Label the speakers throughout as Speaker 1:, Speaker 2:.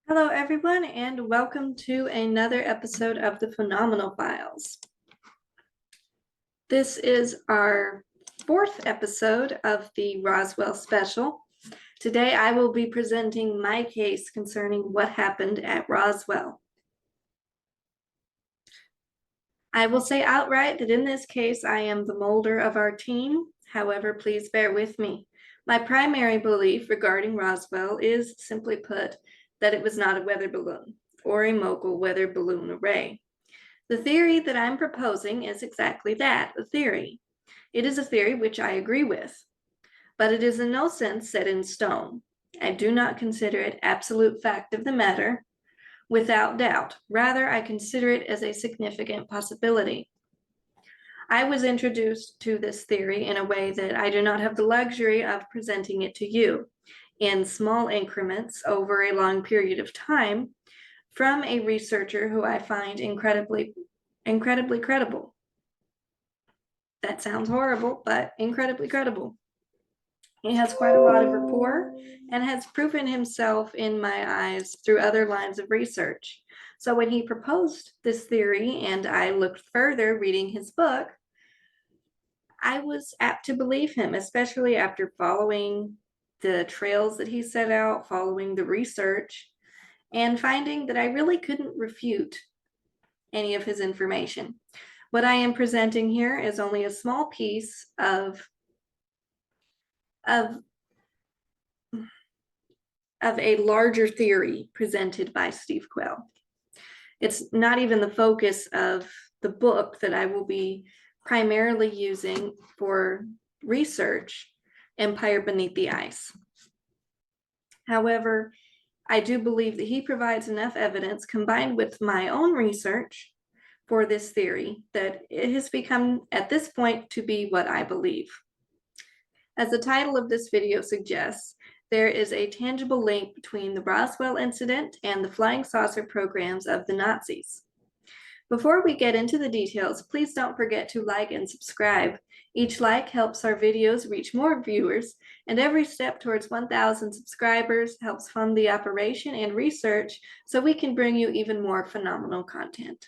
Speaker 1: Hello, everyone, and welcome to another episode of the Phenomenal Files. This is our fourth episode of the Roswell special. Today, I will be presenting my case concerning what happened at Roswell. I will say outright that in this case, I am the molder of our team. However, please bear with me. My primary belief regarding Roswell is, simply put, that it was not a weather balloon or a mogul weather balloon array. The theory that I'm proposing is exactly that, a theory. It is a theory which I agree with, but it is in no sense set in stone. I do not consider it absolute fact of the matter, without doubt. Rather, I consider it as a significant possibility. I was introduced to this theory in a way that I do not have the luxury of presenting it to you in small increments over a long period of time from a researcher who I find incredibly credible. That sounds horrible, but incredibly credible. He has quite a lot of rapport and has proven himself in my eyes through other lines of research. So when he proposed this theory and I looked further reading his book, I was apt to believe him, especially after following the trails that he set out, following the research, and finding that I really couldn't refute any of his information. What I am presenting here is only a small piece of a larger theory presented by Steve Quayle. It's not even the focus of the book that I will be primarily using for research, Empire Beneath the Ice. However, I do believe that he provides enough evidence combined with my own research for this theory that it has become at this point to be what I believe. As the title of this video suggests, there is a tangible link between the Roswell incident and the flying saucer programs of the Nazis. Before we get into the details, please don't forget to like and subscribe. Each like helps our videos reach more viewers, and every step towards 1,000 subscribers helps fund the operation and research so we can bring you even more phenomenal content.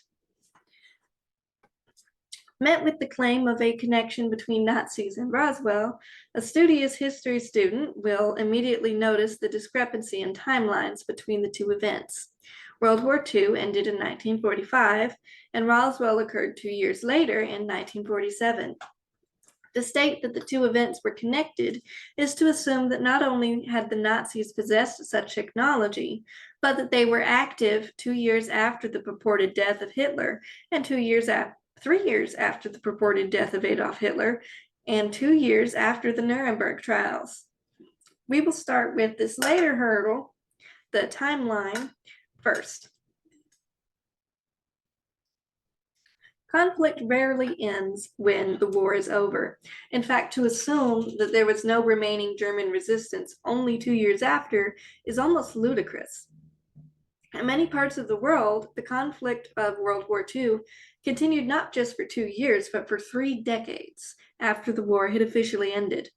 Speaker 1: Met with the claim of a connection between Nazis and Roswell, a studious history student will immediately notice the discrepancy in timelines between the two events. World War II ended in 1945, and Roswell occurred 2 years later in 1947. To state that the two events were connected is to assume that not only had the Nazis possessed such technology, but that they were active 2 years after the purported death of Hitler and 3 years after the purported death of Adolf Hitler, and 2 years after the Nuremberg trials. We will start with this later hurdle, the timeline, first. Conflict rarely ends when the war is over. In fact, to assume that there was no remaining German resistance only 2 years after is almost ludicrous. In many parts of the world, the conflict of World War II continued not just for 2 years, but for 3 decades after the war had officially ended.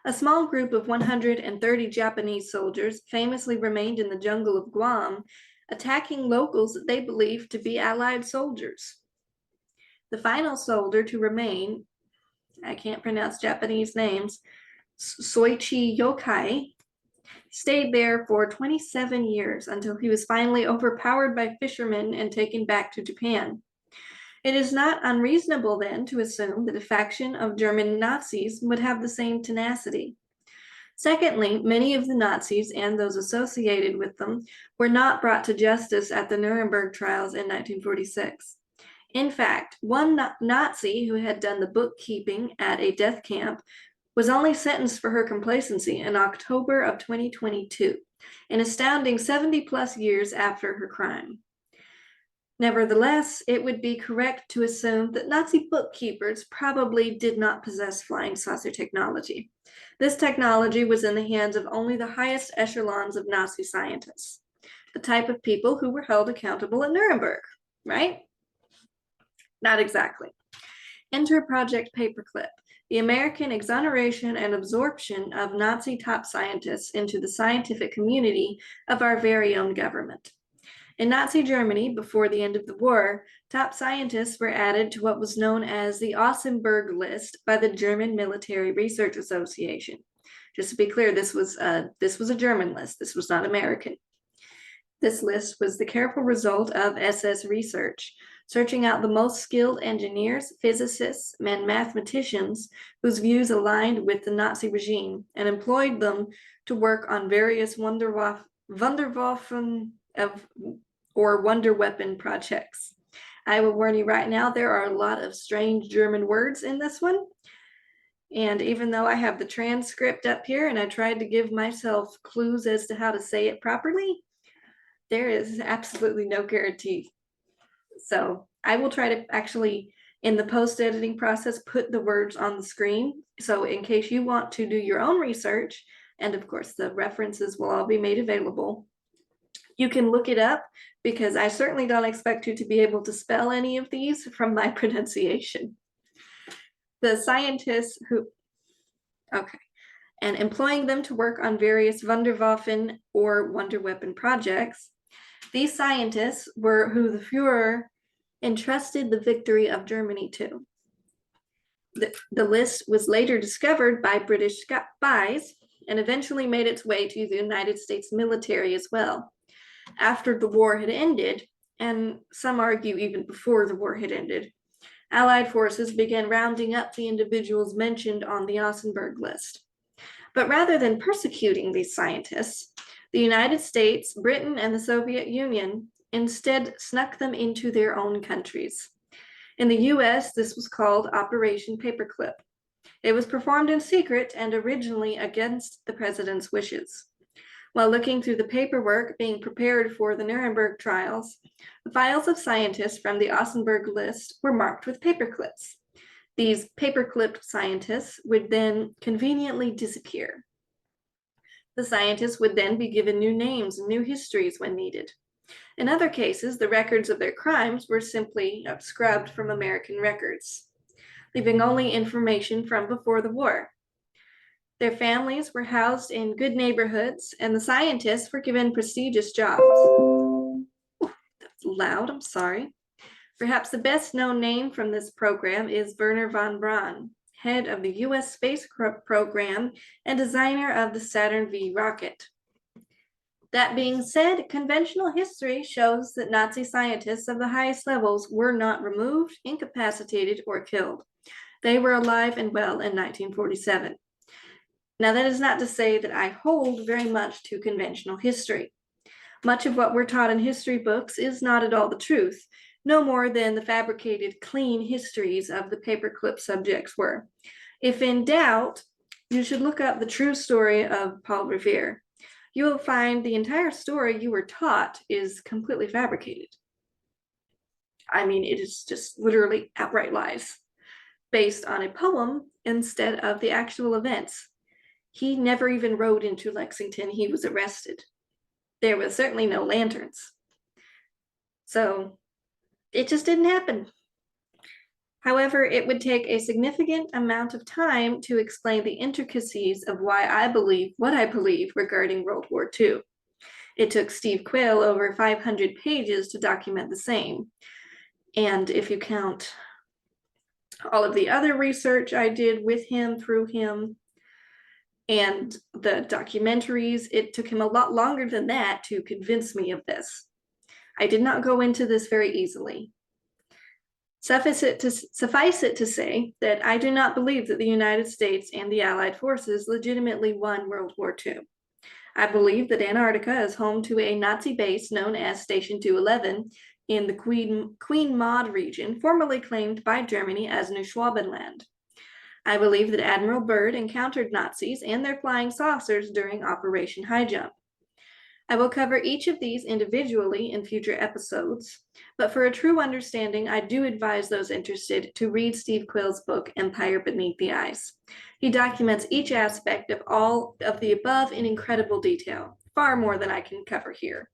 Speaker 1: A small group of 130 Japanese soldiers famously remained in the jungle of Guam, attacking locals that they believed to be Allied soldiers. The final soldier to remain, I can't pronounce Japanese names, Soichi Yokai, stayed there for 27 years until he was finally overpowered by fishermen and taken back to Japan. It is not unreasonable then to assume that a faction of German Nazis would have the same tenacity. Secondly, many of the Nazis and those associated with them were not brought to justice at the Nuremberg trials in 1946. In fact, one Nazi who had done the bookkeeping at a death camp was only sentenced for her complacency in October of 2022, an astounding 70-plus years after her crime. Nevertheless, it would be correct to assume that Nazi bookkeepers probably did not possess flying saucer technology. This technology was in the hands of only the highest echelons of Nazi scientists, the type of people who were held accountable at Nuremberg, right? Not exactly. Enter Project Paperclip, the American exoneration and absorption of Nazi top scientists into the scientific community of our very own government. In Nazi Germany, before the end of the war, top scientists were added to what was known as the Ausenberg list by the German Military Research Association. Just to be clear, this was a German list. This was not American. This list was the careful result of SS research, searching out the most skilled engineers, physicists, and mathematicians whose views aligned with the Nazi regime, and employed them to work on various Wunderwaffen or wonder weapon projects. I will warn you right now, there are a lot of strange German words in this one. And even though I have the transcript up here and I tried to give myself clues as to how to say it properly, there is absolutely no guarantee. So I will try to actually, in the post-editing process, put the words on the screen. So in case you want to do your own research, and of course the references will all be made available, you can look it up, because I certainly don't expect you to be able to spell any of these from my pronunciation. The scientists and employing them to work on various Wunderwaffen or wonder weapon projects. These scientists were who the Führer entrusted the victory of Germany to. The list was later discovered by British spies and eventually made its way to the United States military as well. After the war had ended, and some argue even before the war had ended, Allied forces began rounding up the individuals mentioned on the Ausenberg list. But rather than persecuting these scientists, the United States, Britain, and the Soviet Union instead snuck them into their own countries. In the US, this was called Operation Paperclip. It was performed in secret and originally against the president's wishes. While looking through the paperwork being prepared for the Nuremberg trials, the files of scientists from the Ausenberg list were marked with paperclips. These paperclipped scientists would then conveniently disappear. The scientists would then be given new names and new histories when needed. In other cases, the records of their crimes were simply scrubbed from American records, leaving only information from before the war. Their families were housed in good neighborhoods, and the scientists were given prestigious jobs. Ooh, that's loud, I'm sorry. Perhaps the best known name from this program is Wernher von Braun, head of the US space program and designer of the Saturn V rocket. That being said, conventional history shows that Nazi scientists of the highest levels were not removed, incapacitated, or killed. They were alive and well in 1947. Now, that is not to say that I hold very much to conventional history. Much of what we're taught in history books is not at all the truth, no more than the fabricated, clean histories of the paperclip subjects were. If in doubt, you should look up the true story of Paul Revere. You will find the entire story you were taught is completely fabricated. I mean, it is just literally outright lies, based on a poem instead of the actual events. He never even rode into Lexington. He was arrested. There was certainly no lanterns. So it just didn't happen. However, it would take a significant amount of time to explain the intricacies of why I believe what I believe regarding World War II. It took Steve Quayle over 500 pages to document the same. And if you count all of the other research I did with him, through him, and the documentaries, it took him a lot longer than that to convince me of this. I did not go into this very easily. Suffice it to say that I do not believe that the United States and the Allied forces legitimately won World War II. I believe that Antarctica is home to a Nazi base known as Station 211 in the Queen Maud region, formerly claimed by Germany as New Schwabenland. I believe that Admiral Byrd encountered Nazis and their flying saucers during Operation Highjump. I will cover each of these individually in future episodes, but for a true understanding, I do advise those interested to read Steve Quayle's book, Empire Beneath the Ice. He documents each aspect of all of the above in incredible detail, far more than I can cover here.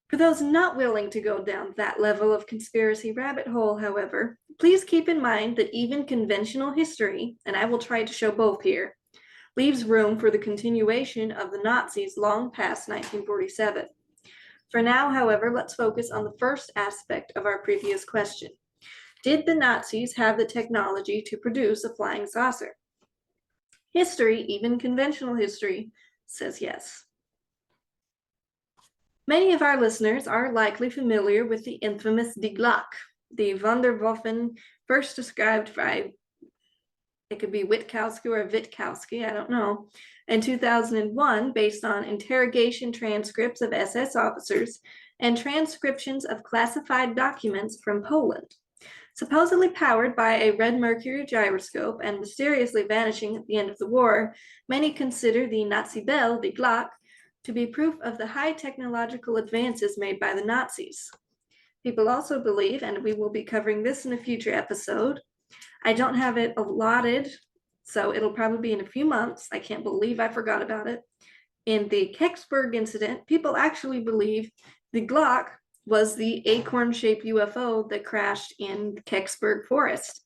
Speaker 1: For those not willing to go down that level of conspiracy rabbit hole, however, Please keep in mind that even conventional history, and I will try to show both here, leaves room for the continuation of the Nazis long past 1947. For now, however, let's focus on the first aspect of our previous question. Did the Nazis have the technology to produce a flying saucer? History, even conventional history, says yes. Many of our listeners are likely familiar with the infamous Die Glocke, the Wunderwaffen first described by, it could be Witkowski or Witkowski, I don't know, in 2001, based on interrogation transcripts of SS officers and transcriptions of classified documents from Poland. Supposedly powered by a red mercury gyroscope and mysteriously vanishing at the end of the war, many consider the Nazi Bell, Die Glocke, to be proof of the high technological advances made by the Nazis. People also believe, and we will be covering this in a future episode, I don't have it allotted, so it'll probably be in a few months. I can't believe I forgot about it. In the Kecksburg incident, people actually believe the Glocke was the acorn-shaped UFO that crashed in Kecksburg Forest.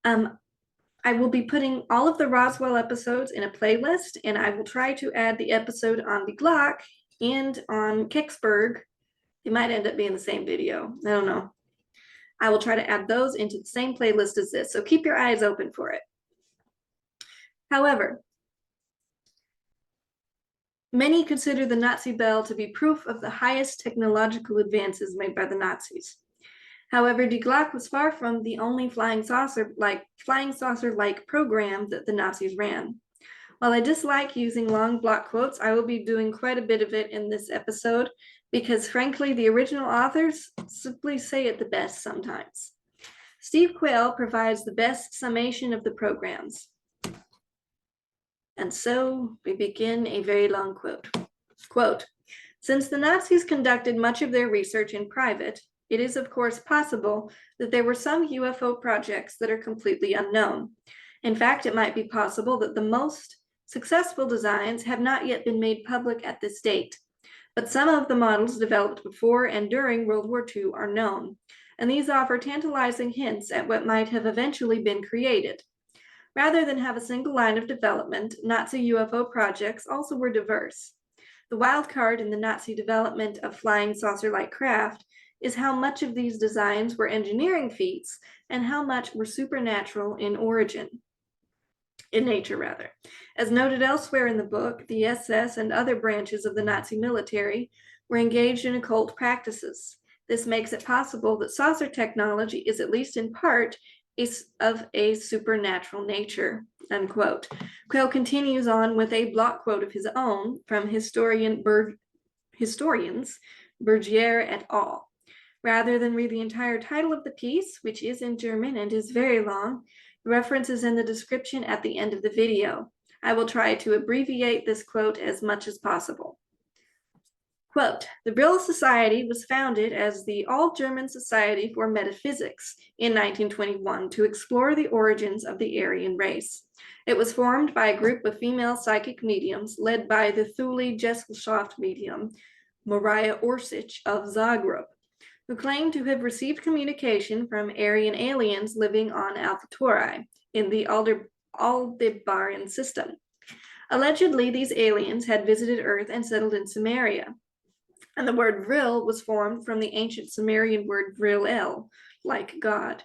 Speaker 1: I will be putting all of the Roswell episodes in a playlist, and I will try to add the episode on the Glocke and on Kecksburg. It might end up being the same video. I don't know. I will try to add those into the same playlist as this, so keep your eyes open for it. However, many consider the Nazi Bell to be proof of the highest technological advances made by the Nazis. However, Die Glocke was far from the only flying saucer-like program that the Nazis ran. While I dislike using long block quotes, I will be doing quite a bit of it in this episode because, frankly, the original authors simply say it the best sometimes. Steve Quayle provides the best summation of the programs. And so we begin a very long quote. Quote, "Since the Nazis conducted much of their research in private, it is of course possible that there were some UFO projects that are completely unknown. In fact, it might be possible that the most successful designs have not yet been made public at this date. But some of the models developed before and during World War II are known, and these offer tantalizing hints at what might have eventually been created. Rather than have a single line of development, Nazi UFO projects also were diverse. The wild card in the Nazi development of flying saucer-like craft is how much of these designs were engineering feats and how much were supernatural in nature. As noted elsewhere in the book, the SS and other branches of the Nazi military were engaged in occult practices. This makes it possible that saucer technology is, at least in part, of a supernatural nature," unquote. Quayle continues on with a block quote of his own from historians Bergier et al. Rather than read the entire title of the piece, which is in German and is very long, the reference is in the description at the end of the video. I will try to abbreviate this quote as much as possible. Quote, "The Brill Society was founded as the All-German Society for Metaphysics in 1921 to explore the origins of the Aryan race. It was formed by a group of female psychic mediums led by the Thule Gesellschaft medium, Maria Orsic of Zagreb, who claimed to have received communication from Aryan aliens living on Alpha Tauri in the Aldebaran system. Allegedly, these aliens had visited Earth and settled in Samaria, and the word Vril was formed from the ancient Sumerian word Vril-el, like God.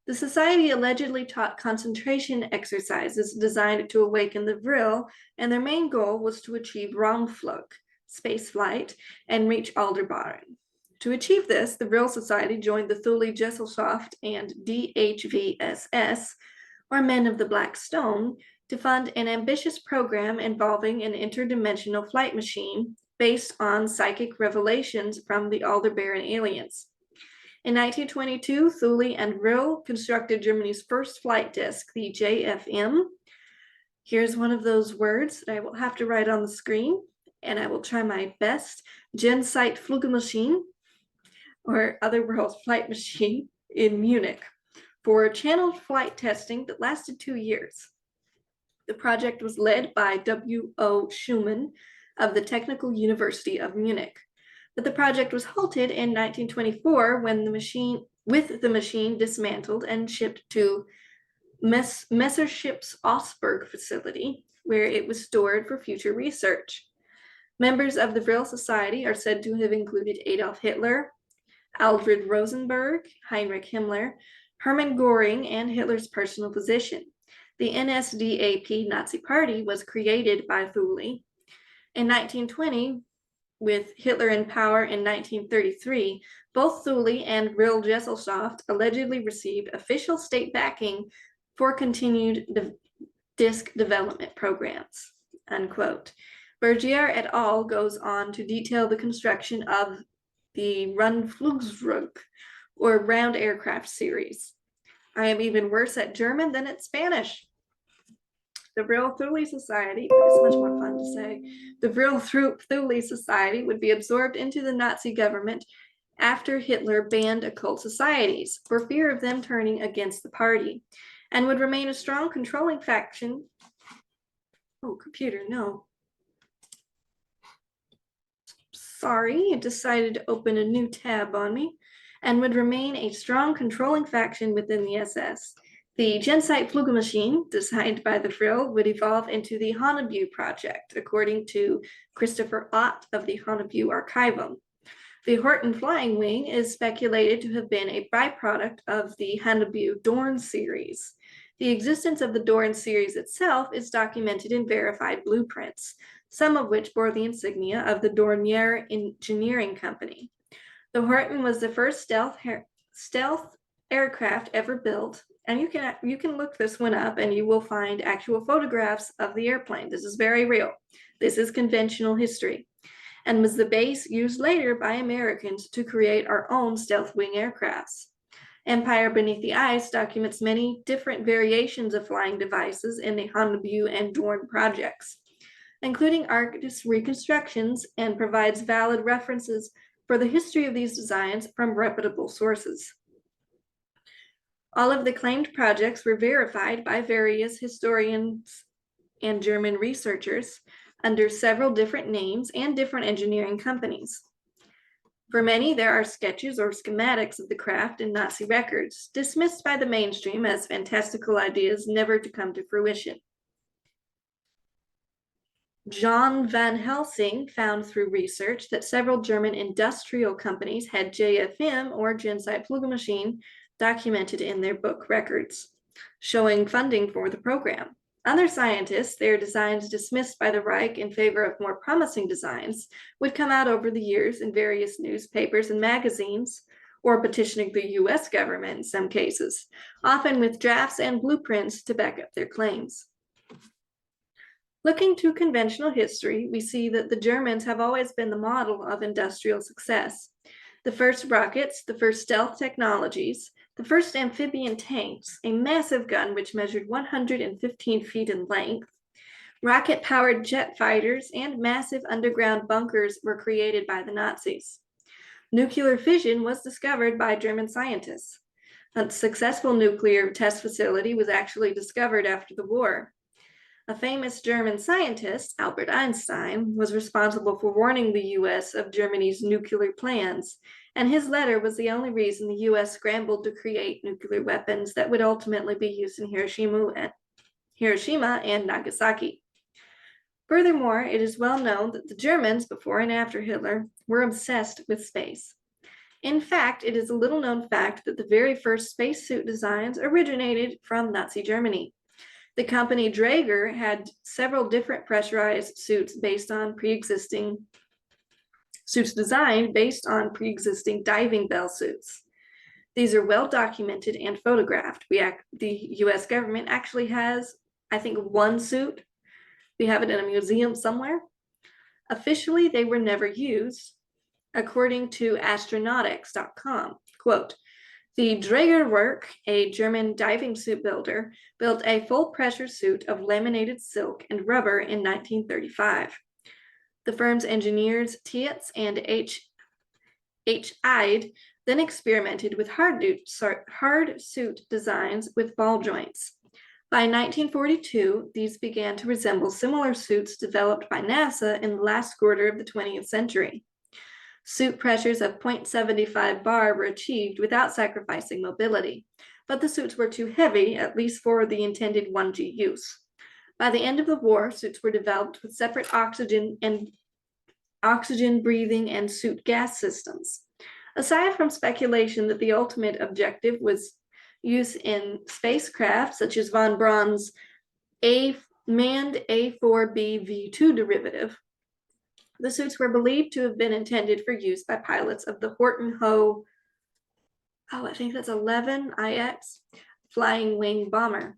Speaker 1: The society allegedly taught concentration exercises designed to awaken the Vril, and their main goal was to achieve Raumflug, spaceflight, and reach Aldebaran. To achieve this, the Vril Society joined the Thule Gesellschaft and DHVSS, or Men of the Black Stone, to fund an ambitious program involving an interdimensional flight machine based on psychic revelations from the Aldebaran aliens. In 1922, Thule and Vril constructed Germany's first flight disc, the JFM. Here's one of those words that I will have to write on the screen, and I will try my best. Jenseitflugmaschine, or Otherworld Flight Machine, in Munich, for channeled flight testing that lasted 2 years. The project was led by W.O. Schumann of the Technical University of Munich. But the project was halted in 1924 when the machine dismantled and shipped to Messerschmitt's Augsburg facility, where it was stored for future research. Members of the Vril Society are said to have included Adolf Hitler, Alfred Rosenberg, Heinrich Himmler, Hermann Göring, and Hitler's personal physician. The NSDAP Nazi Party was created by Thule. In 1920, with Hitler in power in 1933, both Thule and Vril Gesellschaft allegedly received official state backing for continued disk development programs, unquote. Bergier et al. Goes on to detail the construction of the Rundflugzeug, or round aircraft series. I am even worse at German than at Spanish. The Vril Thule Society, it's much more fun to say, the Vril Thule Society would be absorbed into the Nazi government after Hitler banned occult societies for fear of them turning against the party, and would remain a strong controlling faction. Oh, computer, no. Sorry, it decided to open a new tab on me, and would remain a strong controlling faction within the SS. The Jenseitflugmaschine, designed by the Vril, would evolve into the Honneview project, according to Christopher Ott of the Honneview Archivum. The Horten flying wing is speculated to have been a byproduct of the Honneview Dorn series. The existence of the Dorn series itself is documented in verified blueprints, some of which bore the insignia of the Dornier Engineering Company. The Horten was the first stealth aircraft ever built, and you can look this one up and you will find actual photographs of the airplane. This is very real. This is conventional history, and was the base used later by Americans to create our own stealth wing aircrafts. Empire Beneath the Ice documents many different variations of flying devices in the Honneview and Dorn projects, including artist reconstructions, and provides valid references for the history of these designs from reputable sources. All of the claimed projects were verified by various historians and German researchers under several different names and different engineering companies. For many, there are sketches or schematics of the craft in Nazi records, dismissed by the mainstream as fantastical ideas never to come to fruition. John Van Helsing found through research that several German industrial companies had JFM, or Jenseitflugmaschine, documented in their book records, showing funding for the program. Other scientists, their designs dismissed by the Reich in favor of more promising designs, would come out over the years in various newspapers and magazines, or petitioning the US government in some cases, often with drafts and blueprints to back up their claims. Looking to conventional history, we see that the Germans have always been the model of industrial success. The first rockets, the first stealth technologies, the first amphibian tanks, a massive gun which measured 115 feet in length, rocket-powered jet fighters, and massive underground bunkers were created by the Nazis. Nuclear fission was discovered by German scientists. A successful nuclear test facility was actually discovered after the war. A famous German scientist, Albert Einstein, was responsible for warning the US of Germany's nuclear plans, and his letter was the only reason the US scrambled to create nuclear weapons that would ultimately be used in Hiroshima and Nagasaki. Furthermore, it is well known that the Germans, before and after Hitler, were obsessed with space. In fact, it is a little-known fact that the very first spacesuit designs originated from Nazi Germany. The company Draeger had several different pressurized suits designed based on pre-existing diving bell suits. These are well documented and photographed. The US government actually has, I think, one suit. We have it in a museum somewhere. Officially, they were never used. According to astronautics.com, quote, the Draeger Werk, a German diving suit builder, built a full pressure suit of laminated silk and rubber in 1935. The firm's engineers Tietz and H. Eide then experimented with hard suit designs with ball joints. By 1942, these began to resemble similar suits developed by NASA in the last quarter of the 20th century. Suit pressures of 0.75 bar were achieved without sacrificing mobility, but the suits were too heavy, at least for the intended 1G use. By the end of the war, suits were developed with separate oxygen breathing and suit gas systems. Aside from speculation that the ultimate objective was use in spacecraft, such as von Braun's manned A4B V2 derivative, the suits were believed to have been intended for use by pilots of the Horton-Ho, I think that's 11IX flying wing bomber.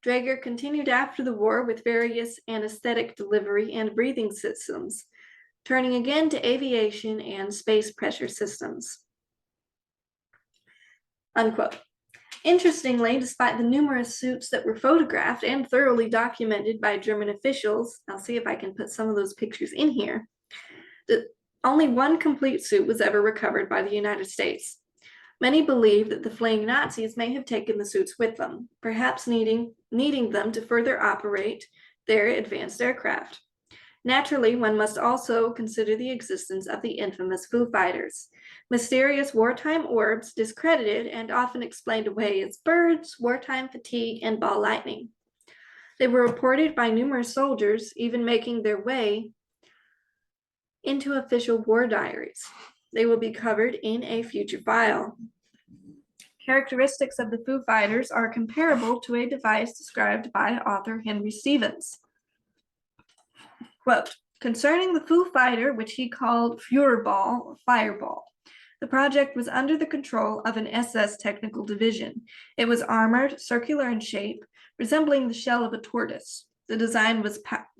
Speaker 1: Draeger continued after the war with various anesthetic delivery and breathing systems, turning again to aviation and space pressure systems. Unquote. Interestingly, despite the numerous suits that were photographed and thoroughly documented by German officials, I'll see if I can put some of those pictures in here, only one complete suit was ever recovered by the United States. Many believe that the fleeing Nazis may have taken the suits with them, perhaps needing them to further operate their advanced aircraft. Naturally, one must also consider the existence of the infamous Foo Fighters, mysterious wartime orbs discredited and often explained away as birds, wartime fatigue, and ball lightning. They were reported by numerous soldiers, even making their way into official war diaries. They will be covered in a future file. Characteristics of the Foo Fighters are comparable to a device described by author Henry Stevens. Quote, concerning the Foo Fighter, which he called Führerball or Fireball, the project was under the control of an SS technical division. It was armored, circular in shape, resembling the shell of a tortoise. The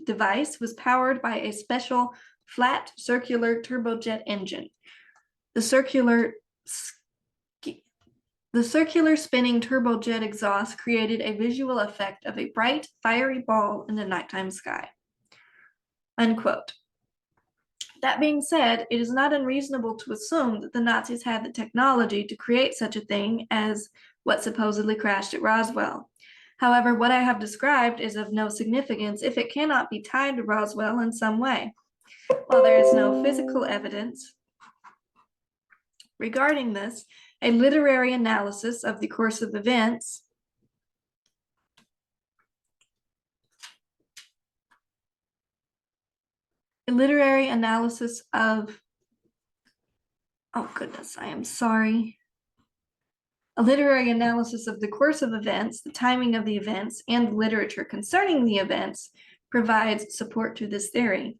Speaker 1: device was powered by a special flat circular turbojet engine. The circular spinning turbojet exhaust created a visual effect of a bright, fiery ball in the nighttime sky. Unquote. That being said, it is not unreasonable to assume that the Nazis had the technology to create such a thing as what supposedly crashed at Roswell. However, what I have described is of no significance if it cannot be tied to Roswell in some way. While there is no physical evidence regarding this, a literary analysis of the course of events of, oh goodness, I am sorry. A literary analysis of the course of events, the timing of the events, and literature concerning the events provides support to this theory.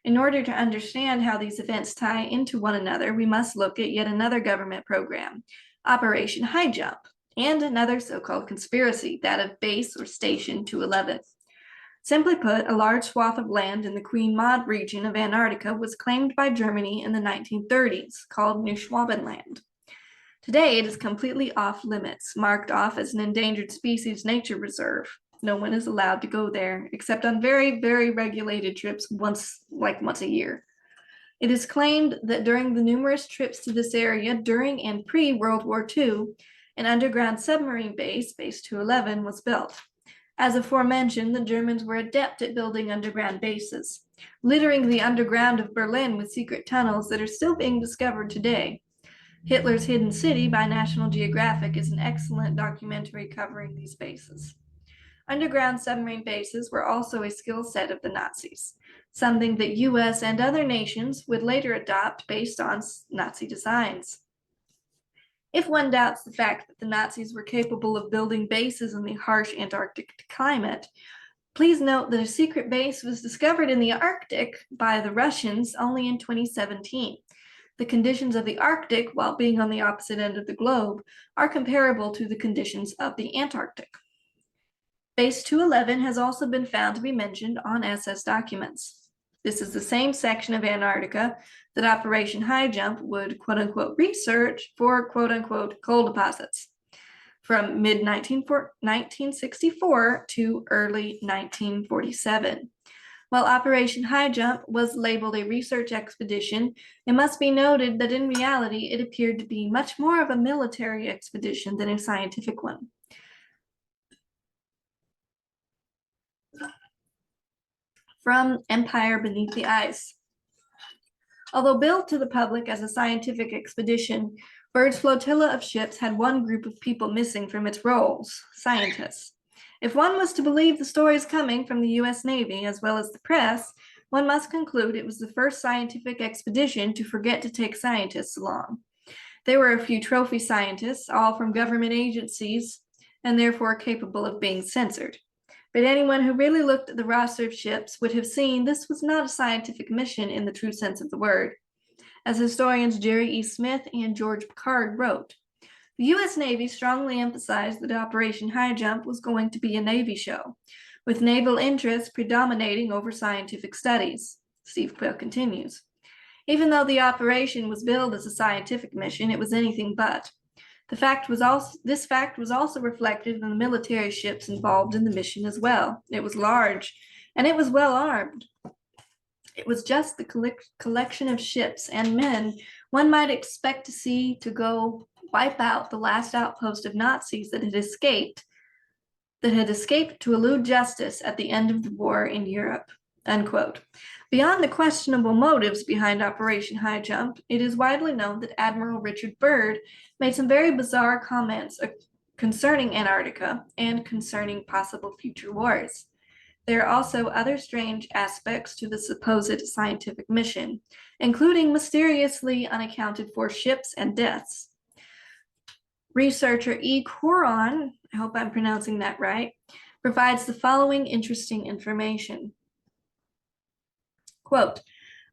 Speaker 1: In order to understand how these events tie into one another, we must look at yet another government program, Operation Highjump, and another so-called conspiracy, that of Base or Station 211. Simply put, a large swath of land in the Queen Maud region of Antarctica was claimed by Germany in the 1930s, called New Schwabenland. Today, it is completely off limits, marked off as an endangered species nature reserve. No one is allowed to go there, except on very, very regulated trips once a year. It is claimed that during the numerous trips to this area during and pre-World War II, an underground submarine base, Base 211, was built. As aforementioned, the Germans were adept at building underground bases, littering the underground of Berlin with secret tunnels that are still being discovered today. Hitler's Hidden City by National Geographic is an excellent documentary covering these bases. Underground submarine bases were also a skill set of the Nazis, something that US and other nations would later adopt based on Nazi designs. If one doubts the fact that the Nazis were capable of building bases in the harsh Antarctic climate, please note that a secret base was discovered in the Arctic by the Russians only in 2017. The conditions of the Arctic, while being on the opposite end of the globe, are comparable to the conditions of the Antarctic. Base 211 has also been found to be mentioned on SS documents. This is the same section of Antarctica that Operation Highjump would quote-unquote research for quote-unquote coal deposits from mid-1964 to early 1947. While Operation Highjump was labeled a research expedition, it must be noted that in reality it appeared to be much more of a military expedition than a scientific one. From Empire Beneath the Ice. Although billed to the public as a scientific expedition, Byrd's flotilla of ships had one group of people missing from its rolls: scientists. If one was to believe the stories coming from the U.S. Navy as well as the press, one must conclude it was the first scientific expedition to forget to take scientists along. There were a few trophy scientists, all from government agencies, and therefore capable of being censored. But anyone who really looked at the roster of ships would have seen this was not a scientific mission in the true sense of the word. As historians Jerry E. Smith and George Picard wrote, the U.S. Navy strongly emphasized that Operation Highjump was going to be a Navy show, with naval interests predominating over scientific studies. Steve Quill continues. Even though the operation was billed as a scientific mission, it was anything but. This fact was also reflected in the military ships involved in the mission as well. It was large, and it was well armed. It was just the collection of ships and men one might expect to see to go wipe out the last outpost of Nazis that had escaped to elude justice at the end of the war in Europe. Unquote. Beyond the questionable motives behind Operation Highjump, it is widely known that Admiral Richard Byrd made some very bizarre comments concerning Antarctica and concerning possible future wars. There are also other strange aspects to the supposed scientific mission, including mysteriously unaccounted for ships and deaths. Researcher E. Coron, I hope I'm pronouncing that right, provides the following interesting information. Quote,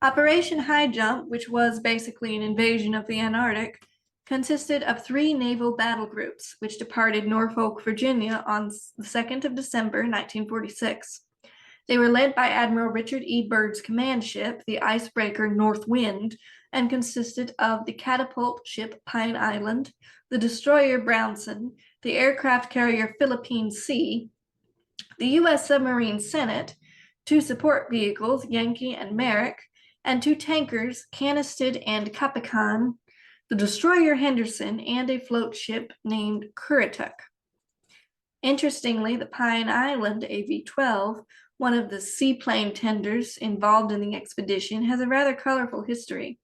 Speaker 1: Operation Highjump, which was basically an invasion of the Antarctic, consisted of 3 naval battle groups, which departed Norfolk, Virginia on the 2nd of December, 1946. They were led by Admiral Richard E. Byrd's command ship, the icebreaker North Wind, and consisted of the catapult ship Pine Island, the destroyer Brownson, the aircraft carrier Philippine Sea, the U.S. submarine Senate, 2 support vehicles, Yankee and Merrick, and 2 tankers, Canistid and Capican, the destroyer Henderson, and a float ship named Currituck. Interestingly, the Pine Island AV-12, one of the seaplane tenders involved in the expedition, has a rather colorful history.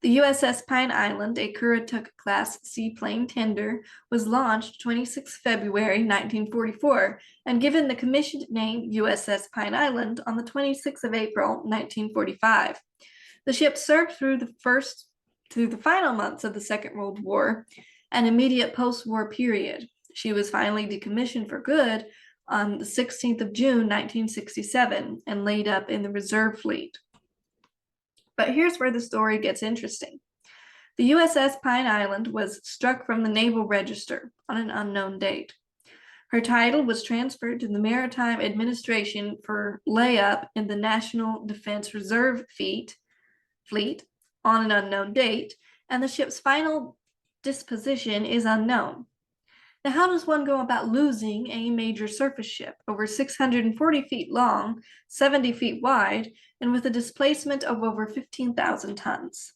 Speaker 1: The USS Pine Island, a Currituck-class seaplane tender, was launched 26 February 1944 and given the commissioned name USS Pine Island on the 26th of April 1945. The ship served through the final months of the Second World War, an immediate post-war period. She was finally decommissioned for good on the 16th of June 1967 and laid up in the reserve fleet. But here's where the story gets interesting. The USS Pine Island was struck from the Naval Register on an unknown date. Her title was transferred to the Maritime Administration for layup in the National Defense Reserve Fleet on an unknown date, and the ship's final disposition is unknown. Now, how does one go about losing a major surface ship over 640 feet long, 70 feet wide, and with a displacement of over 15,000 tons?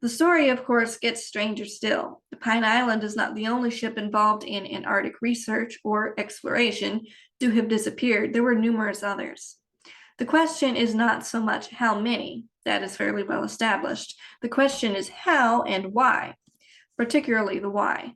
Speaker 1: The story, of course, gets stranger still. The Pine Island is not the only ship involved in Antarctic research or exploration to have disappeared. There were numerous others. The question is not so much how many, that is fairly well established. The question is how and why, particularly the why.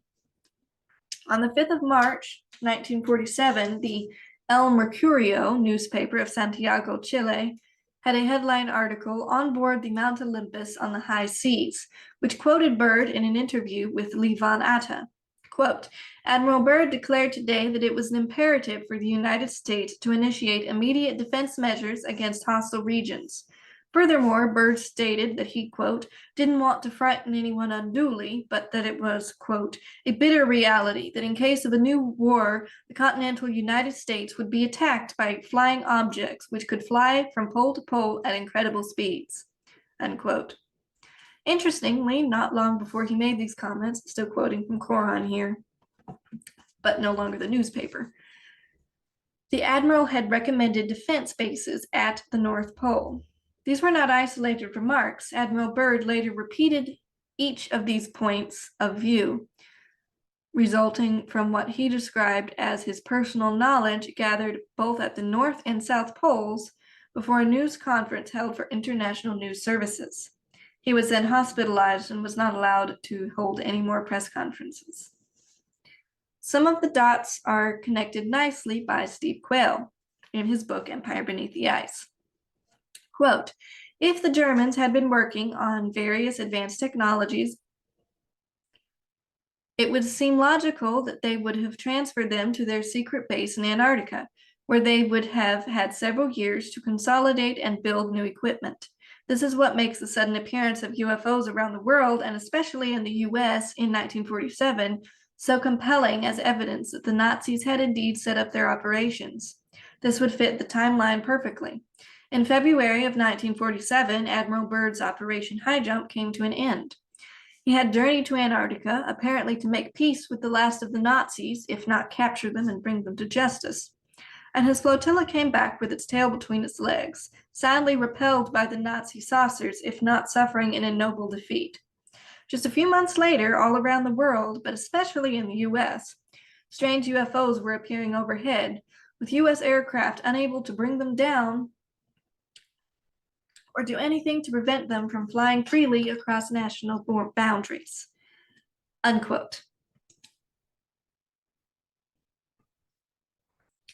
Speaker 1: On the 5th of March, 1947, the El Mercurio newspaper of Santiago, Chile, had a headline article on board the Mount Olympus on the high seas, which quoted Byrd in an interview with Lee von Atta. Quote, Admiral Byrd declared today that it was an imperative for the United States to initiate immediate defense measures against hostile regions. Furthermore, Byrd stated that he, quote, didn't want to frighten anyone unduly, but that it was, quote, a bitter reality that in case of a new war, the continental United States would be attacked by flying objects which could fly from pole to pole at incredible speeds, unquote. Interestingly, not long before he made these comments, still quoting from Coron here, but no longer the newspaper, the Admiral had recommended defense bases at the North Pole. These were not isolated remarks. Admiral Byrd later repeated each of these points of view, resulting from what he described as his personal knowledge gathered both at the North and South Poles before a news conference held for international news services. He was then hospitalized and was not allowed to hold any more press conferences. Some of the dots are connected nicely by Steve Quayle in his book Empire Beneath the Ice. Quote, if the Germans had been working on various advanced technologies, it would seem logical that they would have transferred them to their secret base in Antarctica, where they would have had several years to consolidate and build new equipment. This is what makes the sudden appearance of UFOs around the world, and especially in the US in 1947, so compelling as evidence that the Nazis had indeed set up their operations. This would fit the timeline perfectly. In February of 1947, Admiral Byrd's Operation Highjump came to an end. He had journeyed to Antarctica, apparently to make peace with the last of the Nazis, if not capture them and bring them to justice. And his flotilla came back with its tail between its legs, sadly repelled by the Nazi saucers, if not suffering an ignoble defeat. Just a few months later, all around the world, but especially in the US, strange UFOs were appearing overhead, with US aircraft unable to bring them down or do anything to prevent them from flying freely across national boundaries. Unquote.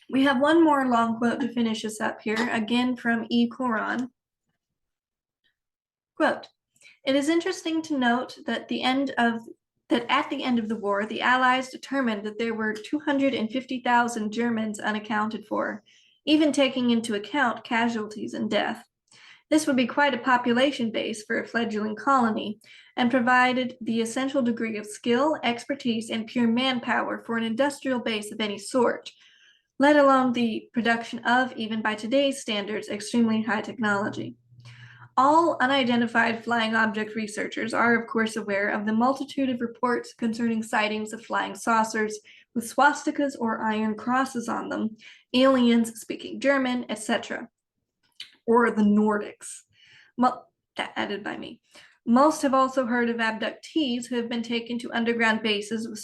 Speaker 1: We have one more long quote to finish us up here, again from E. Coron. Quote, it is interesting to note that at the end of the war, the Allies determined that there were 250,000 Germans unaccounted for, even taking into account casualties and death. This would be quite a population base for a fledgling colony, and provided the essential degree of skill, expertise, and pure manpower for an industrial base of any sort, let alone the production of, even by today's standards, extremely high technology. All unidentified flying object researchers are, of course, aware of the multitude of reports concerning sightings of flying saucers with swastikas or iron crosses on them, aliens speaking German, etc., or the Nordics, added by me. Most have also heard of abductees who have been taken to underground bases with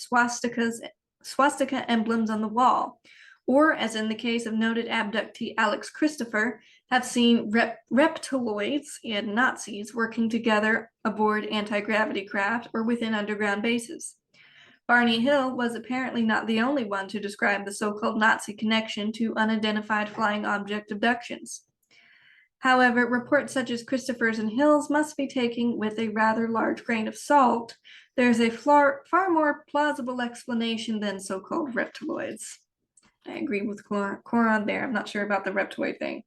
Speaker 1: swastika emblems on the wall, or, as in the case of noted abductee Alex Christopher, have seen reptiloids and Nazis working together aboard anti-gravity craft or within underground bases. Barney Hill was apparently not the only one to describe the so-called Nazi connection to unidentified flying object abductions. However, reports such as Christopher's and Hill's must be taken with a rather large grain of salt. There's a far more plausible explanation than so-called reptiloids. I agree with Coron there. I'm not sure about the reptoid thing.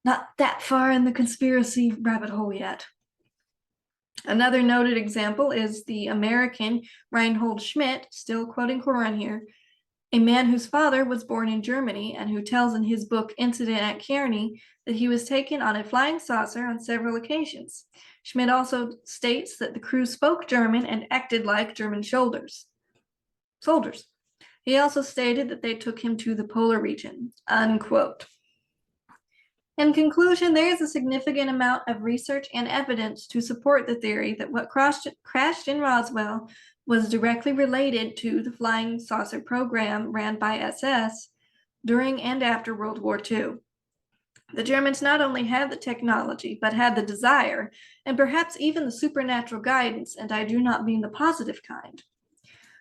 Speaker 1: Not that far in the conspiracy rabbit hole yet. Another noted example is the American Reinhold Schmidt, still quoting Coron here, a man whose father was born in Germany and who tells in his book Incident at Kearney that he was taken on a flying saucer on several occasions. Schmidt also states that the crew spoke German and acted like German soldiers. He also stated that they took him to the polar region, unquote. In conclusion, there is a significant amount of research and evidence to support the theory that what crashed in Roswell was directly related to the flying saucer program ran by SS during and after World War II. The Germans not only had the technology, but had the desire, and perhaps even the supernatural guidance, and I do not mean the positive kind.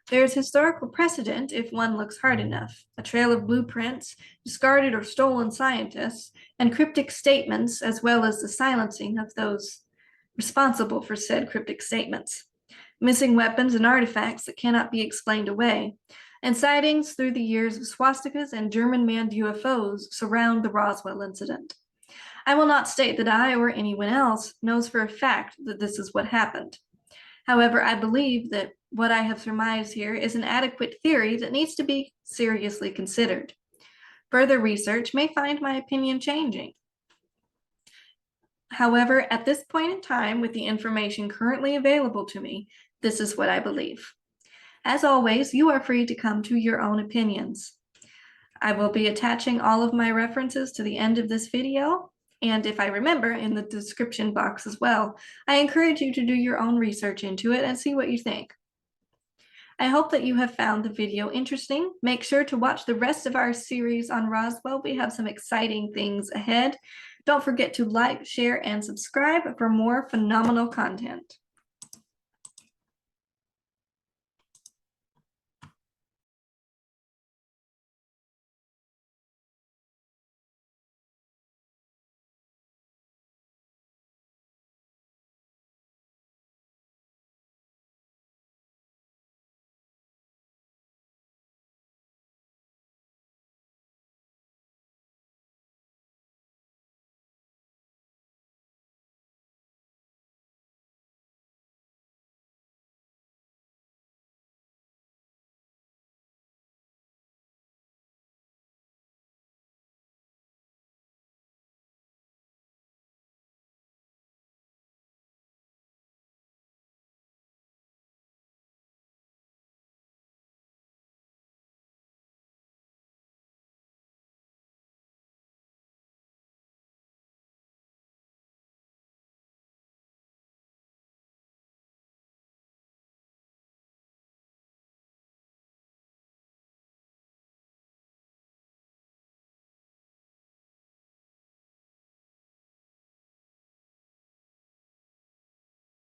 Speaker 1: There is historical precedent, if one looks hard enough, a trail of blueprints, discarded or stolen scientists, and cryptic statements, as well as the silencing of those responsible for said cryptic statements, missing weapons and artifacts that cannot be explained away, and sightings through the years of swastikas and German-manned UFOs surround the Roswell incident. I will not state that I or anyone else knows for a fact that this is what happened. However, I believe that what I have surmised here is an adequate theory that needs to be seriously considered. Further research may find my opinion changing. However, at this point in time, with the information currently available to me, this is what I believe. As always, you are free to come to your own opinions. I will be attaching all of my references to the end of this video, and if I remember, in the description box as well. I encourage you to do your own research into it and see what you think. I hope that you have found the video interesting. Make sure to watch the rest of our series on Roswell. We have some exciting things ahead. Don't forget to like, share, and subscribe for more phenomenal content.